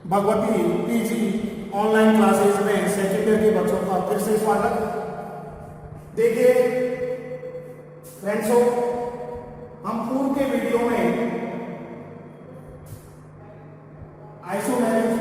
Bhagwati PG online classes में second year के बच्चों का फिर से स्वागत। देखिए फ्रेंड्सों, हम पूर्व के वीडियो में आइसोमेरिज्म,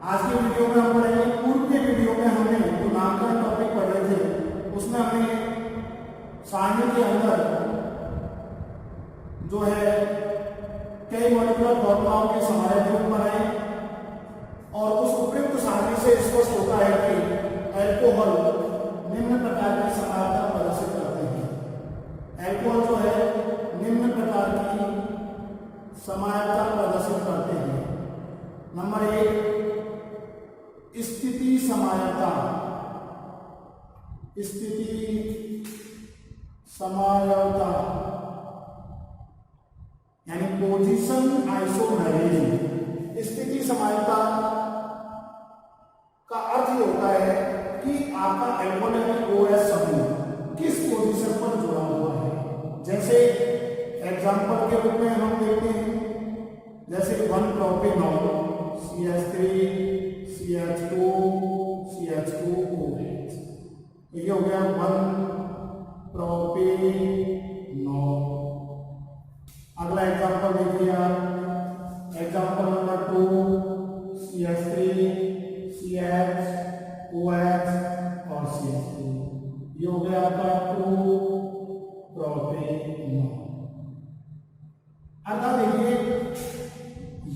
आज के वीडियो में हम पढ़ेंगे। पूर्व के वीडियो में हमने जो नामकरण टॉपिक पढ़ रहे थे उसमें हमने सारणी के अंदर जो है कई मॉलिक्यूलर फॉर्मूलाओं के समायोजन बनाए और उस उपयुक्त सारणी से स्पष्ट होता है कि अल्कोहल निम्न प्रकार की समानता प्रदर्शित करते हैं। अल्कोहल जो है निम्न प्रकार की समानता प्रदर्शित करते हैं। नंबर 1, स्थिति समानता। स्थिति समानता यानी पोजीशन आइसोमेरिज्म। स्थिति समानता का अर्थ ये होता है कि आपका एल्कोहल OH समूह किस पोजीशन पर जुड़ा हुआ है। जैसे एग्जांपल के रूप में हम देखते हैं, जैसे 1-प्रोपेनॉल CH3 CH2 CH2OH, ये हो गया 1-प्रोपेनॉल। अगला एग्जांपल देखिए आप, example number 2 CH3 CH OH और CH2, ये हो गया आपका 2-प्रोपेनॉल। अगला देखिए,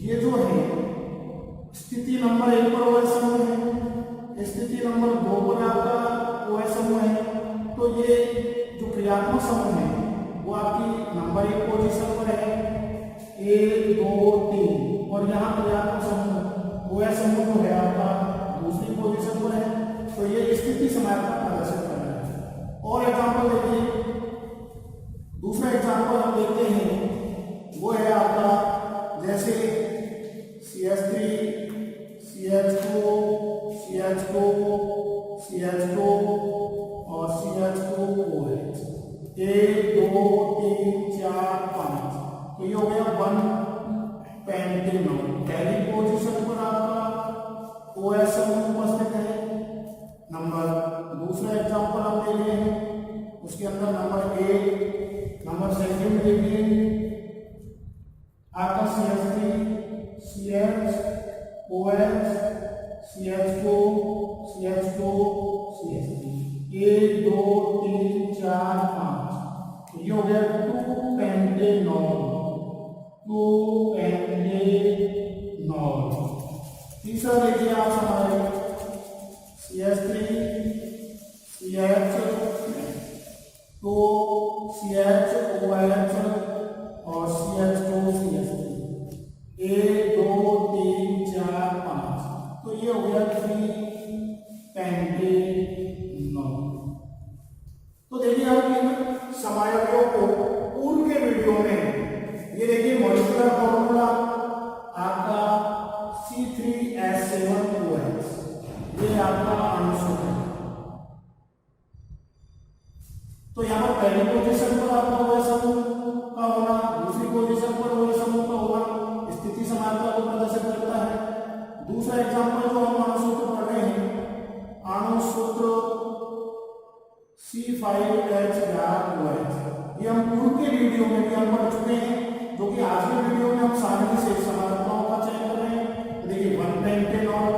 ये जो है स्थिति नंबर 1 पर OH समूह है, स्थिति नंबर 2 पर आपका OH समूह है। तो ये जो क्रियात्मक समूह है वो आपकी नंबर 1 पोजीशन पर है, 1 2 3, और यहाँ क्रियात्मक समूह OH समूह जो है आपका दूसरी पोजीशन पर है। तो ये स्थिति समानता प्रदर्शित कर रहा है। और एग्जांपल देखिए, दूसरा एग्जांपल हम देखते हैं, वो है आपका जैसे CH3 CH2 CH2 CH2 और CH2OH, 1 2 3 4 5, तो ये हो गया 1-पेंटेनॉल। पहली पोजीशन पर आपका OH समूह उपस्थित है। दूसरा एग्जांपल हम ले रहे हैं, उसके अंदर नंबर 1, नंबर सेकंड देखिए आपका CH3 CH OH CH2 CH2 CH3, 1 2 3 4 5, ये हो गया 2-पेंटेनॉल। तीसरा देखिए आप हमारे CH3 CH2 CHOH और CH2 CH3, 1 2 3 4 5, तो ये हो गया 3-पेंटेनॉल। तो देखिए हम इन समायोजकों को पूर्व के वीडियो में, ये देखिए मॉलिक्यूलर फॉर्मूला आपका C3H7OH, ये आपका अणु सूत्र है। तो यहाँ पर पहली पोजीशन पर आपका OH समूह का होना, दूसरी पोजीशन पर OH समूह का होना स्थिति समानता को प्रदर्शित करता है। दूसरा एग्जांपल जो हम अणु सूत्र पढ़ रहे हैं, अणु सूत्र C5H11OH, ये हम पूर्व के वीडियो में भी हम पढ़ चुके हैं, जो कि आज के वीडियो में हम सारणी से समानताओं का चयन कर रहे हैं। देखिए 1-पेंटेनॉल,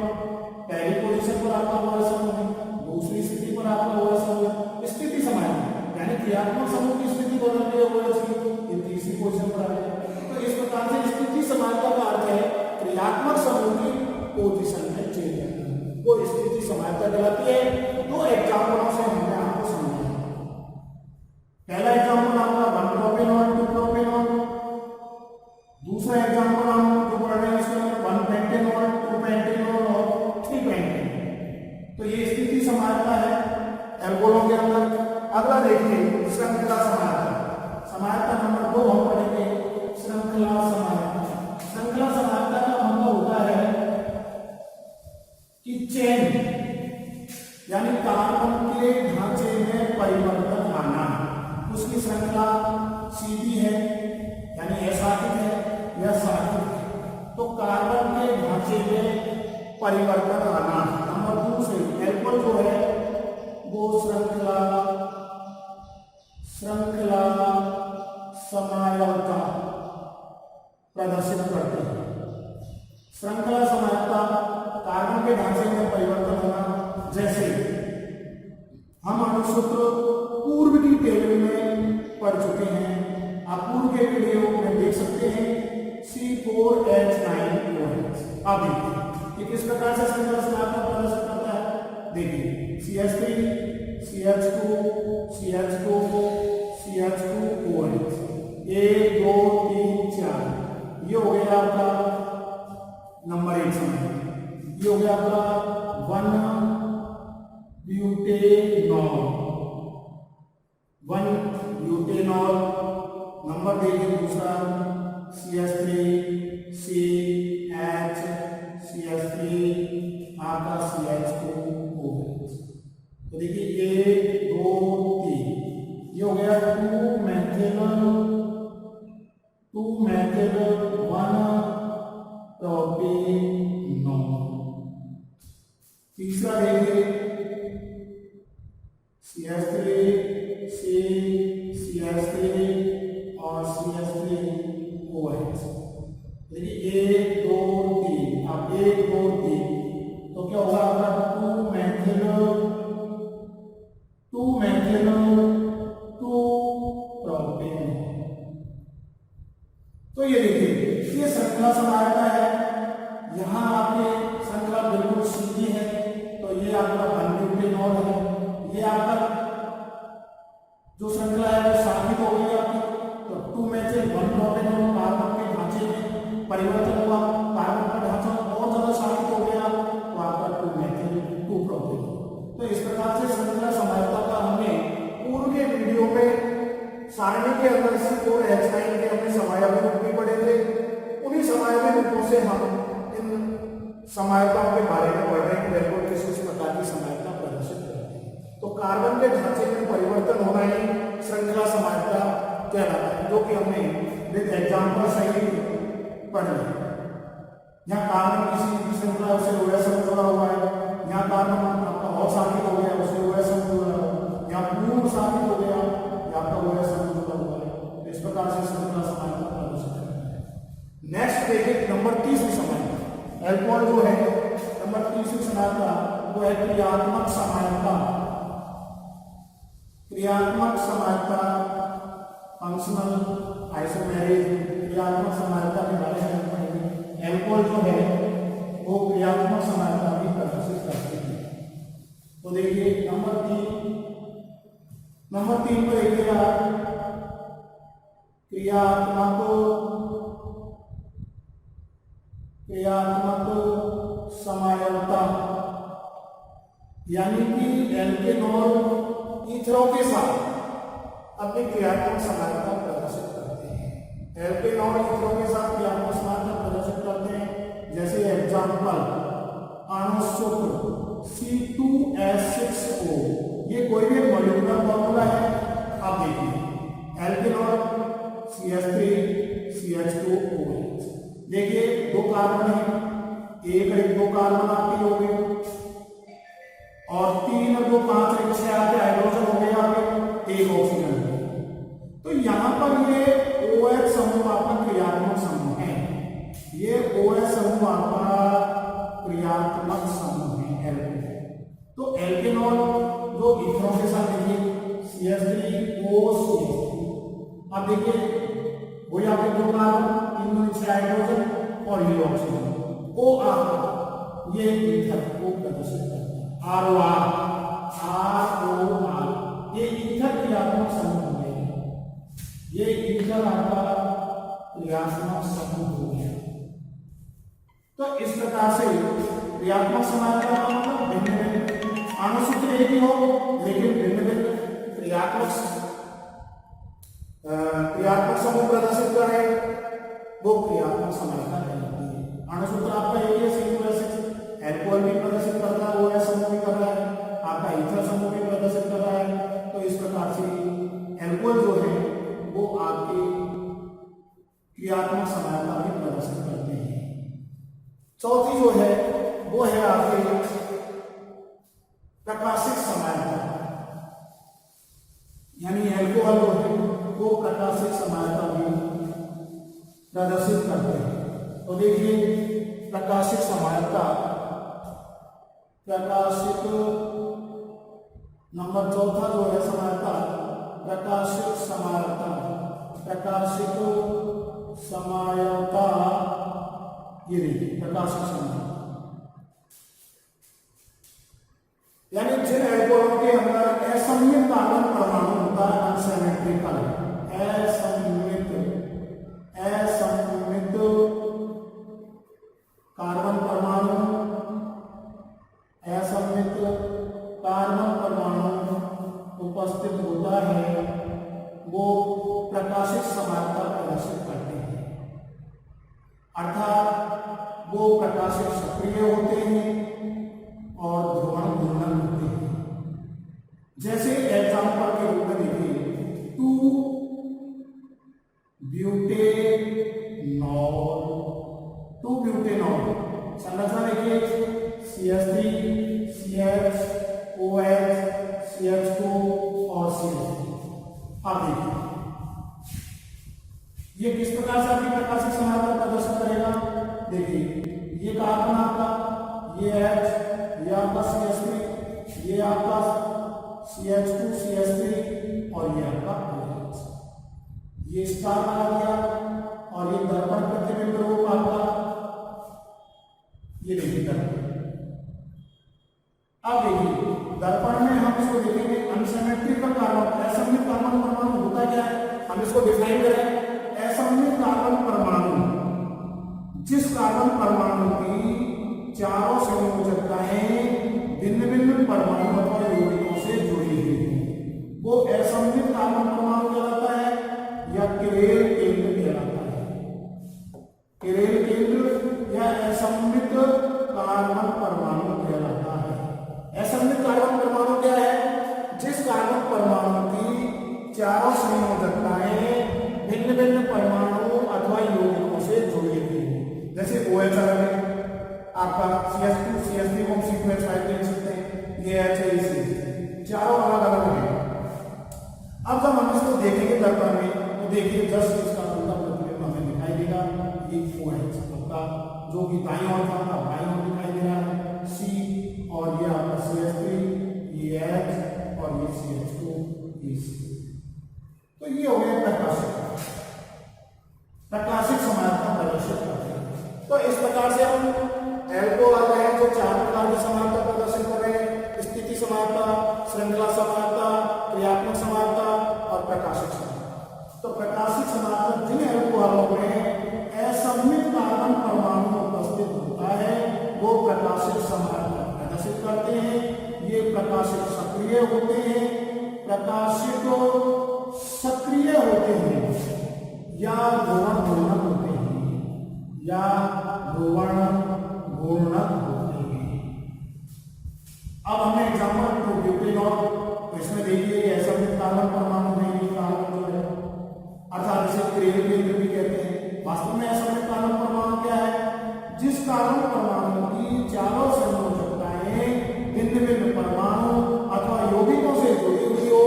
पहली पोजीशन पर आपका OH समूह है, दूसरी स्थिति पर आपका OH समूह है। स्थिति समानता यानी क्रियात्मक समूह की स्थिति बदल रही है OH की, ये तीसरी पोजीशन पर आ गया। तो इस प्रकार से स्थिति समानता का अर्थ है क्रियात्मक समूह की पोजीशन में चेंज करना, वो स्थिति समानता कहलाती है। दो एग्जांपलों से हमने आपको समझाया। पहला एग्जांपल आपका 1-प्रोपेनॉल 2-प्रोपेनॉल, दूसरा एग्जांपल हम जो पढ़ रहे हैं इसमें 1-पेंटेनॉल 2-पेंटेनॉल और 3-पेंटेनॉल। तो ये स्थिति समानता है एल्कोहलों के अंदर। अगला देखिए श्रृंखला समानता। समानता नंबर 2 हम पढ़ेंगे, श्रृंखला समानता। श्रृंखला समानता का मतलब होता है कि चेन यानी कार्बन के ढांचे में परिवर्तन आना, उसकी श्रृंखला सीधी है यानी अशाखित है या शाखित है। तो कार्बन के ढांचे में परिवर्तन आना। नंबर 2 से एल्कोहल जो है वो श्रृंखला समायवता प्रदर्शित करते हैं। श्रृंखला समायवता कार्बन के ढांचे में परिवर्तन होना, जैसे हम अणुसूत्र पूर्व की टेबल में पढ़ चुके हैं। आप पूर्व के वीडियो में देख सकते हैं C4H9OH। अब देखिए ये किस प्रकार से श्रृंखला समायवता प्रदर्शित करता है। देखिए CH3 CH2 CH2 CH2OH 1 2 3 4 ये हो गया आपका नंबर 1 समय। ये हो गया आपका 1 ब्यूटेनॉल। नंबर देखिए दूसरा CH3 CH CH3 आपका CH2OH। तो देखिए 1 2 3 ये हो गया 2 मेथिल 1 प्रोपेनॉल। तीसरा देखिए CH3 CH3 और CH3OH। देखिए 1 2 3 अब 1 2 3 तो क्या होगा आपका 2 मेथिल 2 प्रोपेनॉल। तो ये देखिए ये श्रृंखला समायवता है। यहाँ आपके श्रृंखला बिल्कुल सीधी है, तो ये आपका 1 ब्यूटेनॉल है। ये आपका जो श्रृंखला है वो साबित हो गई आपकी। तो 2 मेथिल 1 प्रोपेनॉल कार्बन के ढांचे में परिवर्तन हुआ, कार्बन का ढांचा और ज्यादा साबित हो गया, तो आपका 2 मेथिल 2 प्रोपेनॉल। तो इस प्रकार से श्रृंखला समायवता का हमने पूर्व के वीडियो में सारणी के अंदर C4H9 के हमने समायवी रूप भी पढ़े थे। उन्हीं समायवी रूपों से हम इन समायवताओं के बारे में पढ़ रहे हैं। एल्कोहल किस प्रकार की समायवता प्रदर्शित करते हैं। तो कार्बन के ढांचे में परिवर्तन होना ही श्रृंखला समायवता कहलाता है, जो कि हमने विद एग्जाम्पल सही पढ़ लिया। यहाँ कार्बन किसी श्रृंखला से OH समूह जुड़ा हुआ है, यहाँ कार्बन आपका और साबित हो गया उससे OH समूह जुड़ा हुआ है, यहाँ पूर्ण साबित हो गया आपका OH समूह जुड़ा हुआ है। इस प्रकार से श्रृंखला समायवता प्रदर्शित करते हैं। नेक्स्ट देखिए नंबर 30 समायवता। एल्कोहल जो है नंबर 30 समायवता वो है क्रियात्मक समायवता। क्रियात्मक समायवता फंक्शनल आइसोमेरिज। क्रियात्मक समायवता के बारे में पढ़ेंगे। एल्कोहल जो है वो क्रियात्मक समायवता भी प्रदर्शित करते हैं। तो देखिए नंबर 3 पर देखिएगा क्रियात्मक समायवता, यानी कि एल्केनॉल ईथरों के साथ अपनी क्रियात्मक समायवता प्रदर्शित करते हैं। एल्केनॉल ईथरों के साथ क्रियात्मक समायवता प्रदर्शित करते हैं। जैसे एग्जाम्पल अणुसूत्र C2H6O, ये कोई भी मॉलिक्यूलर फॉर्मूला है। आप देखिए एल्केनॉल CH3 CH2OH। देखिए 2 कार्बन है, 1 2 कार्बन आपके हो गए और 3 2 5 1 6 आपके हाइड्रोजन हो गए, आपके 1 ऑक्सीजन हो गया। तो यहाँ पर ये OH समूह आपका क्रियात्मक समूह है। ये OH समूह आपका क्रियात्मक समूह है एल्केनॉल। तो एल्केनॉल जो ईथरों के साथ देखिए CH3OCH। अब देखिए वही आपके 2 कार्बन 3 6 हाइड्रोजन और ये ऑक्सीजन OR, ये ईथर को प्रदर्शित करता है। ROR ये ईथर क्रियात्मक समूह हो गया। ये ईथर आपका क्रियात्मक समूह हो गया। तो इस प्रकार से क्रियात्मक समायवता का मतलब भिन्न-भिन्न अणुसूत्र एक ही हो लेकिन भिन्न-भिन्न क्रियात्मक समूह प्रदर्शित करें, वो क्रियात्मक समायवता कहलाती है। अणुसूत्र आपका एक ही C2H6, एल्कोहल भी प्रदर्शित करता है, OH समूह भी कर रहा है, आपका ईथर समूह भी प्रदर्शित कर रहा है। तो इस प्रकार से एल्कोहल जो है वो आपके क्रियात्मक समायवता भी प्रदर्शित करते हैं। चौथी जो है वो है आपकी प्रकाशिक समानता, यानी अल्कोहल जो है वो प्रकाशिक समानता भी प्रदर्शित करते हैं। तो देखिए प्रकाशिक समानता, प्रकाशिक नंबर चौथा जो है समानता, प्रकाशिक समानता, प्रकाशिक समानता, ये देखिए प्रकाशिक समानता, यानी जिन एल्कोहलों के अंदर असममित कार्बन परमाणु होता है, अनसिमेट्रिकल, असममित कार्बन परमाणु, असममित कार्बन परमाणु उपस्थित होता है, वो प्रकाशिक समानता प्रदर्शित करते हैं, अर्थात वो प्रकाशिक सक्रिय होते हैं और ध्रुवण घूर्णन होते हैं। जैसे एग्जाम्पल के रूप में देखिए 2-ब्यूटेनॉल संरचना देखिए CH3 CHOH CH2 और CH3। आप देखिए ये किस प्रकार से आपकी प्रकाशिक समानता प्रदर्शित करेगा। देखिए ये कार्बन आपका, ये H, ये आपका CH3, ये आपका CH2 CH3 और ये आपका OH, ये स्टार बना दिया और ये दर्पण प्रतिबिंब रूप आपका, ये देखिए दर्पण। अब देखिए दर्पण में हम इसको देखेंगे अनसिमेट्रिकल कार्बन, असममित कार्बन परमाणु होता क्या है, हम इसको डिफाइन करें। असममित कार्बन परमाणु, जिस कार्बन परमाणु की चारों संयोजकताएं भिन्न भिन्न परमाणु अथवा यौगिकों से जुड़ी हुई, वो असममित कार्बन परमाणु कहलाता है या किरेल केंद्र कहलाता है। किरेल केंद्र या असममित कार्बन परमाणु कहलाता है। असममित कार्बन परमाणु क्या है, जिस कार्बन परमाणु की चारों संयोजकताएं भिन्न भिन्न परमाणु अथवा यौगिकों से जुड़ी हुई है। जैसे OH है आपका, CH2 CH3 को हम C2H5 लिख सकते हैं, ये HCl, चारों अलग अलग हैं। अब जब हम इसको देखेंगे दर्पण में तो देखिए जस्ट इसका उल्टा प्रतिबिंब हमें दिखाई देगा। ये OH आपका जो कि दाईं ओर था बाईं ओर दिखाई दे रहा है C, और ये आपका CH3, ये H और ये CH2 ये C। तो ये हो गया प्रकाशिक समानता प्रदर्शित करते हैं। तो इस प्रकार से हम एल्कोहल है जो चार प्रकार की समानता प्रदर्शित कर रहे हैं, स्थिति समानता, श्रृंखला समानता, क्रियात्मक समानता और प्रकाशिक समानता। तो प्रकाशिक समानता जिन एल्कोहलों में असममित कार्बन परमाणु उपस्थित होता है वो प्रकाशिक समानता प्रदर्शित करते हैं। ये प्रकाशिक सक्रिय होते हैं, प्रकाशिक सक्रिय होते हैं या ध्रुवण घूर्णन होते हैं, या ध्रुवण घूर्णन होते हैं। अब हमने एग्जाम्पल 2-ब्यूटेनॉल, तो इसमें देखिए ये असममित कार्बन परमाणु में ये कार्बन जो है, अर्थात इसे किरेल केंद्र भी कहते हैं। वास्तव में असममित कार्बन परमाणु क्या है, जिस कार्बन परमाणु की चारों संयोजकताएं भिन्न भिन्न परमाणु अथवा यौगिकों से जुड़ी हुई हो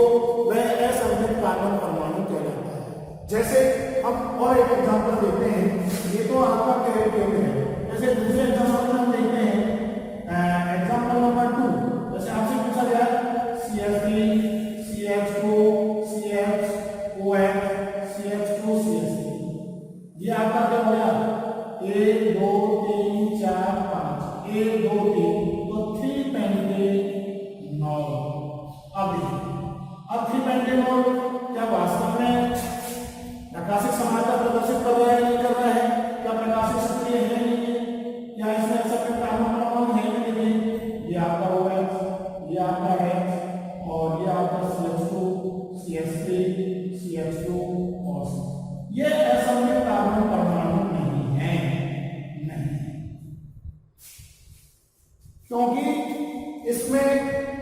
वह असममित कार्बन परमाणु कहलाता है। जैसे हम और एक एग्जाम्पल देखते हैं, ये तो आपका किरेल केंद्र है। जैसे दूसरे एग्जाम्पल में हम देखते हैं एग्जाम्पल नंबर 2, जैसे आपसे पूछा जाए CH3 CH2 CHOH CH2 CH3, ये आपका क्या हो गया 1 2 3 4 5, 1 2 3, तो 3-पेंटेनॉल। अब 3-पेंटेनॉल क्या वास्तव में प्रकाशिक समानता प्रदर्शित कर रहा है नहीं कर रहा है, क्या प्रकाशिक सक्रिय है नहीं है, या इसमें असममित कार्बन परमाणु है कि नहीं। ये आपका OH, ये आपका H और ये आपका CH2 CH3 CH2 और ये असममित कार्बन परमाणु नहीं है, नहीं, क्योंकि इसमें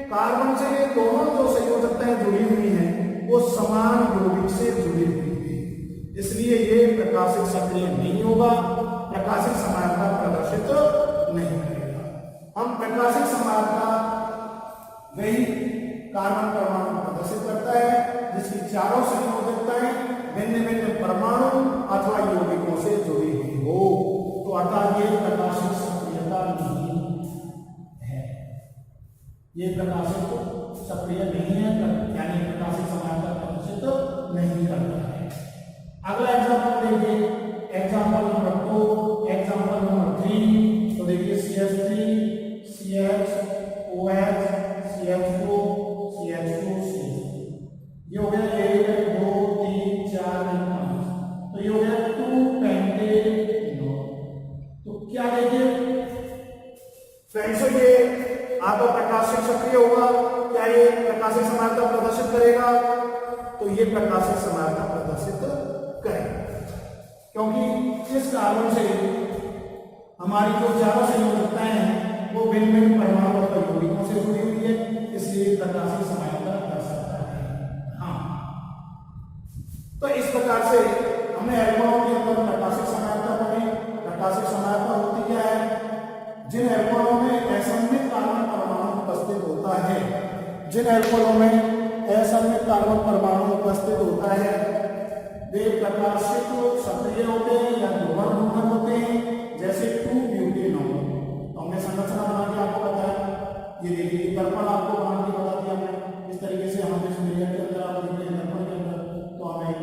कार्बन से दोनों जो संयोजकताएं जुड़ी हुई हैं वो समान यौगिक से जुड़ी हुई है, इसलिए ये प्रकाशिक सक्रिय नहीं होगा, प्रकाशिक समानता प्रदर्शित नहीं करेगा। हम प्रकाशिक समानता वही कार्बन परमाणु प्रदर्शित करता है जिसकी चारों संयोजकताएं भिन्न भिन्न परमाणु अथवा यौगिकों से जुड़ी हुई हो, तो अर्थात ये प्रकाशिक सक्रियता नहीं है, ये प्रकाशिक सक्रिय नहीं है, यानी प्रकाशिक समानता प्रदर्शित नहीं करता है। अगला एग्जाम्पल देखिए, एग्जाम्पल नंबर 2, एग्जाम्पल नंबर 3। तो देखिए CH3 CH CH2 CH2 ये हो गया 1 2 3 4 5, तो ये हो गया 2-पेंटेनॉल। तो क्या देखिए फ्रेंड्स, ये आपका प्रकाशिक सक्रिय होगा, क्या ये प्रकाशिक समानता प्रदर्शित करेगा? तो ये प्रकाशिक समानता प्रदर्शित करेगा, क्योंकि इस कार्बन से हमारी जो चारों संयोजकताएं हैं वो भिन्न भिन्न परमाणु और यौगिकों से जुड़ी हुई है, इसलिए प्रकाशिक समानता कर सकता है। हाँ, तो इस प्रकार से हमने एल्कोहल के अंदर प्रकाशिक समानता पढ़ी। प्रकाशिक समानता होती क्या है? जिन एल्कोहलों में असममित कार्बन परमाणु उपस्थित होता है, जिन एल्कोहलों में असममित कार्बन परमाणु उपस्थित होता है वे प्रकाशिक सक्रिय होते हैं या ध्रुवण घूर्णक होते हैं, जैसे 2-ब्यूटेनॉल। तो हमने संरचना बना के आपको बताया, ये देखिए दर्पण आपको बना के बता दिया हमने। इस तरीके से हमें इस लेयर के अंदर आप देखते हैं दर्पण के अंदर, तो हमें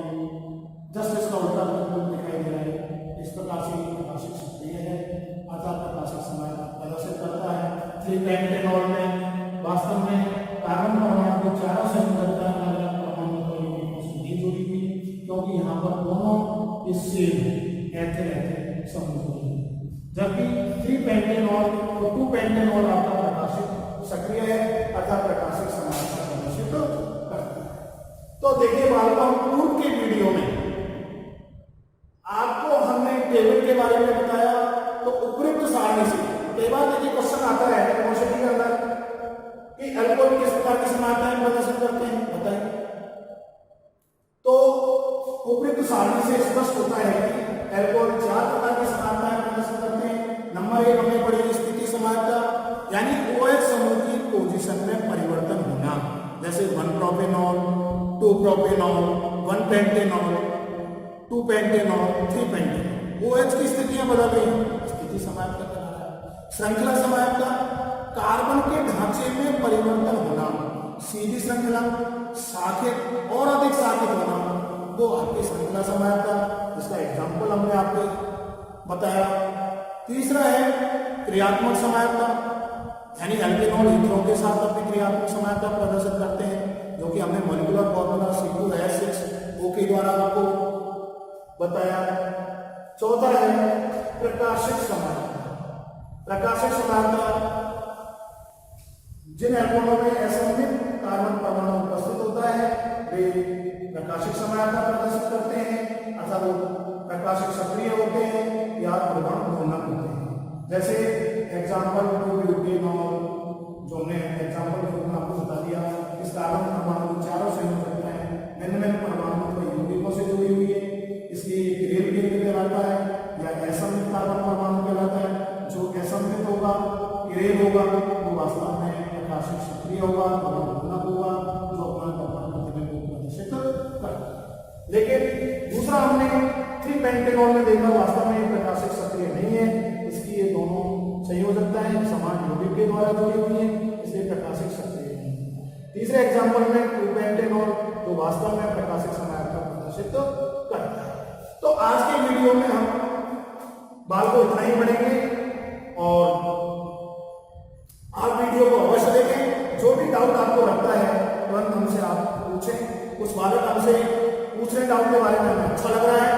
जस्ट इसका उल्टा दिखाई दे रहा है। इस प्रकार से प्रकाशिक सक्रिय है, अर्थात प्रकाशिक समानता प्रदर्शित करता है। 3-पेंटेनॉल में वास्तव में कार्बन परमाणु की चारों संयोजकताएं अलग परमाणु और यौगिकों से नहीं जुड़ी हुई, क्योंकि यहाँ पर दोनों सेम एथिल समूह हैं। जबकि 3-पेंटेनॉल और 2-पेंटेनॉल आपका प्रकाशिक सक्रिय है, अर्थात प्रकाशिक समानता प्रदर्शित करता है। तो देखिए बालकों, पूर्व के वीडियो में आपको हमने टेबल के बारे में बताया, तो उपयुक्त सारणी से कई बार देखिए क्वेश्चन आता है यूनिवर्सिटी के अंदर कि एल्कोहल किस प्रकार की समानताएं प्रदर्शित करते हैं, बताइए। तो उपयुक्त सारणी से स्पष्ट होता है कि एल्कोहल 4 प्रकार की समानताएं प्रदर्शित करते हैं। नंबर 1 हमने पढ़ी स्थिति समानता, यानी OH समूह की पोजीशन में परिवर्तन होना, जैसे 1-प्रोपेनॉल 2-प्रोपेनॉल 1-पेंटेनॉल 2-पेंटेनॉल 3-पेंटेनॉल, OH की स्थितियां बदल रही, स्थिति समानता कहलाता है। श्रृंखला समानता, कार्बन के ढांचे में परिवर्तन होना, सीधी श्रृंखला, शाखित और अधिक शाखित होना, वो आपकी श्रृंखला समानता, इसका एग्जाम्पल हमने आपको बताया। तीसरा है क्रियात्मक समानता, यानी एल्केनॉल ईथरों के साथ अपनी क्रियात्मक समानता प्रदर्शित करते हैं, जो कि हमने मॉलिक्यूलर फॉर्मूला C2H6O के द्वारा आपको बताया। चौथा है प्रकाशिक समानता। प्रकाशिक समानता जिन एल्कोहलों में असममित कार्बन परमाणु उपस्थित होता है वे प्रकाशिक समानता प्रदर्शित करते हैं, अर्थात वो प्रकाशिक सक्रिय होते हैं या ध्रुवण घूर्णक होते हैं। जैसे एग्जाम्पल 2-ब्यूटेनॉल, जो हमने एग्जाम्पल आपको बता दिया, इस कार्बन परमाणु चारों संयोजकताएं भिन्न भिन्न परमाणु और यौगिकों से जुड़ी हुई है, इसलिए ग्रेड केंद्र कहलाता है या असममित कार्बन परमाणु कहलाता है। जो असममित होगा, ग्रेड होगा, वो वास्तव में प्रकाशिक सक्रिय होगा, ध्रुवण घूर्णक होगा, जो अपना परमाणु प्रतिबिंब को प्रदर्शित करता है। लेकिन दूसरा हमने 3-पेंटेनॉल में देखा, वास्तव में प्रकाशिक सक्रिय नहीं है, इसकी ये दोनों संयोजकताएं समान यौगिक के द्वारा जुड़ी हुई हैं, इसलिए प्रकाशिक सक्रिय नहीं है। तीसरे एग्जाम्पल में 2-पेंटेनॉल, तो वास्तव में प्रकाशिक समानता प्रदर्शित करता है। तो आज के वीडियो में हम बाल को इतना ही पढ़ेंगे, और आप वीडियो को अवश्य देखें। जो भी डाउट आपको लगता है तुरंत हमसे आप पूछें। कुछ बालक हमसे पूछ रहे डाउट के बारे में, अच्छा लग रहा है